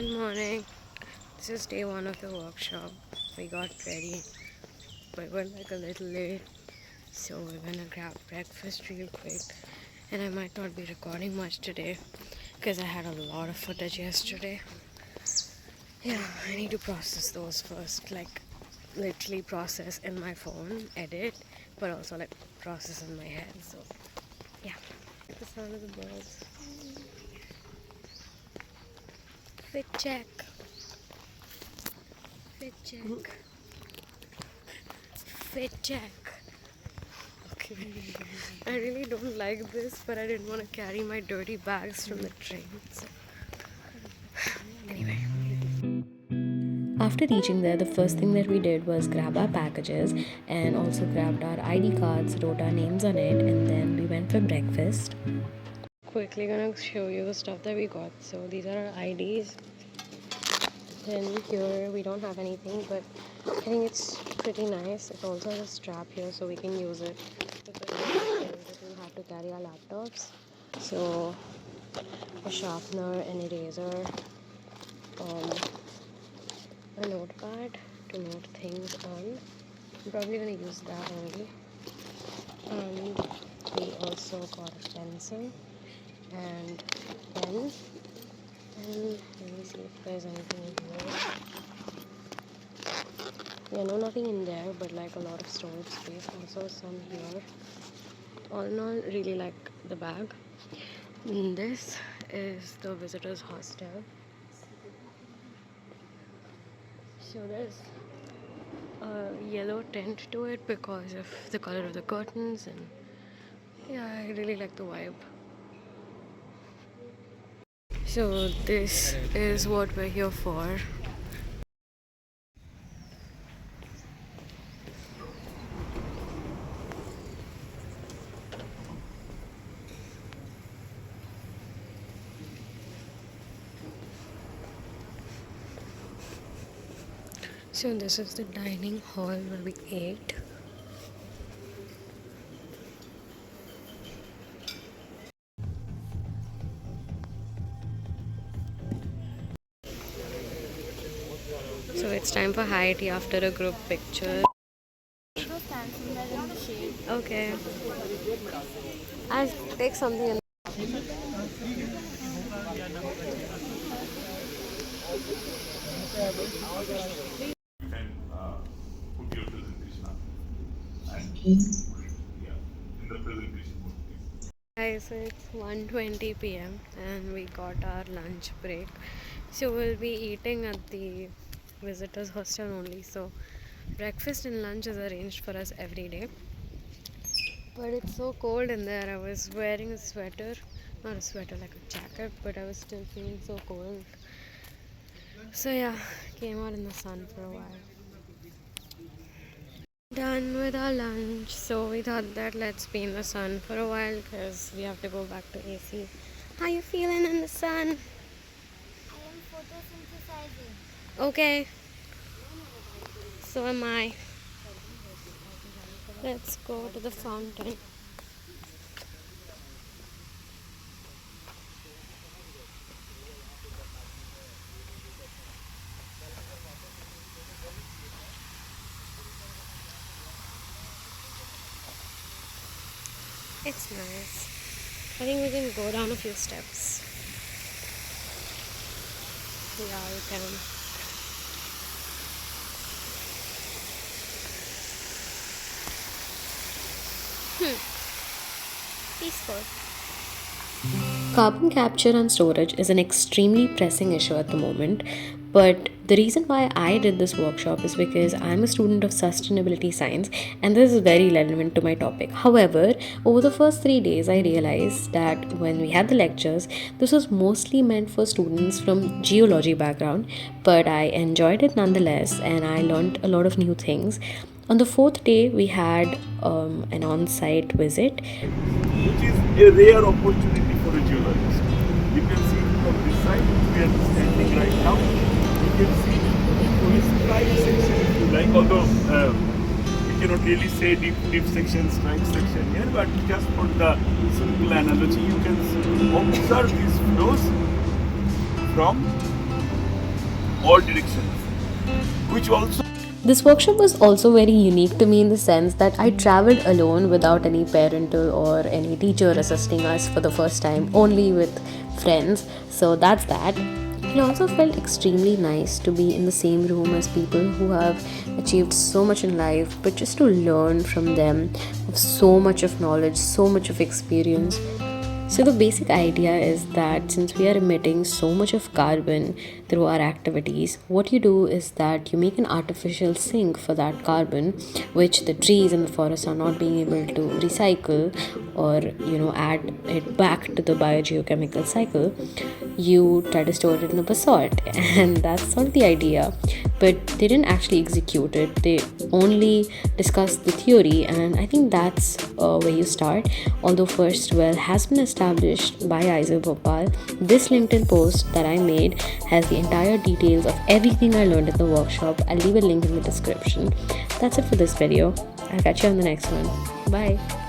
Good morning. This is day one of the workshop. We got ready, but we're like a little late, so we're gonna grab breakfast real quick. And I might not be recording much today because I had a lot of footage yesterday. Yeah, I need to process those first, like literally process in my phone, edit, but also like process in my head. So, yeah. The sound of the birds. Fit check. Fit check. Fit check. Okay. I really don't like this, but I didn't want to carry my dirty bags from the train. So. Anyway. After reaching there, the first thing that we did was grab our packages and also grabbed our ID cards, wrote our names on it, and then we went for breakfast. Quickly gonna show you the stuff that we got. So these are our IDs. Then here we don't have anything, but I think it's pretty nice. It also has a strap here so we can use it. We'll have to carry our laptops. So a sharpener, an eraser, a notepad to note things on. I'm probably gonna use that only. And we also got a pencil and pen. And let me see if there's anything in here. Yeah, no, nothing in there, but like a lot of storage space. Also some here. All in all, really like the bag. And this is the visitors hostel. So there's a yellow tint to it because of the color of the curtains, and yeah, I really like the vibe. So this is what we're here for. So this is the dining hall where we ate. So it's time for high tea after a group picture. Okay. I'll take something. And put your presentation up. And yeah, in the presentation mode, please. Guys, so it's 1:20 p.m. and we got our lunch break. So we'll be eating at the visitors hostel only. So breakfast and lunch is arranged for us every day. But it's so cold in there. I was wearing a sweater, not a sweater, like a jacket, but I was still feeling so cold. So yeah, came out in the sun for a while. Done with our lunch, so we thought that let's be in the sun for a while because we have to go back to AC. How you feeling in the sun? I am photosynthesizing. Okay, so am I. Let's go to the fountain. It's nice. I think we can go down a few steps. Yeah, we can. Peaceful. Carbon capture and storage is an extremely pressing issue at the moment, but the reason why I did this workshop is because I'm a student of sustainability science and this is very relevant to my topic. However, over the first 3 days, I realized that when we had the lectures, this was mostly meant for students from geology background, but I enjoyed it nonetheless and I learned a lot of new things. On the fourth day, we had an on site visit. Which is a rare opportunity for a geologist. You can see from this side, we are standing right now. You can see for a strike section if you like, although we cannot really say deep section, strike section here, but just for the simple analogy, you can observe these flows from all directions, which also This workshop was also very unique to me in the sense that I traveled alone without any parental or any teacher assisting us for the first time, only with friends. So that's that. It also felt extremely nice to be in the same room as people who have achieved so much in life, but just to learn from them of so much of knowledge, so much of experience. So, the basic idea is that since we are emitting so much of carbon through our activities, what you do is that you make an artificial sink for that carbon, which the trees and the forests are not being able to recycle or add it back to the biogeochemical cycle. You try to store it in the basalt, and that's sort of the idea. But they didn't actually execute it, they only discussed the theory, and I think that's where you start. Although first well has been established by IISER Bhopal, this LinkedIn post that I made has the entire details of everything I learned in the workshop. I'll leave a link in the description. That's it for this video. I'll catch you on the next one. Bye.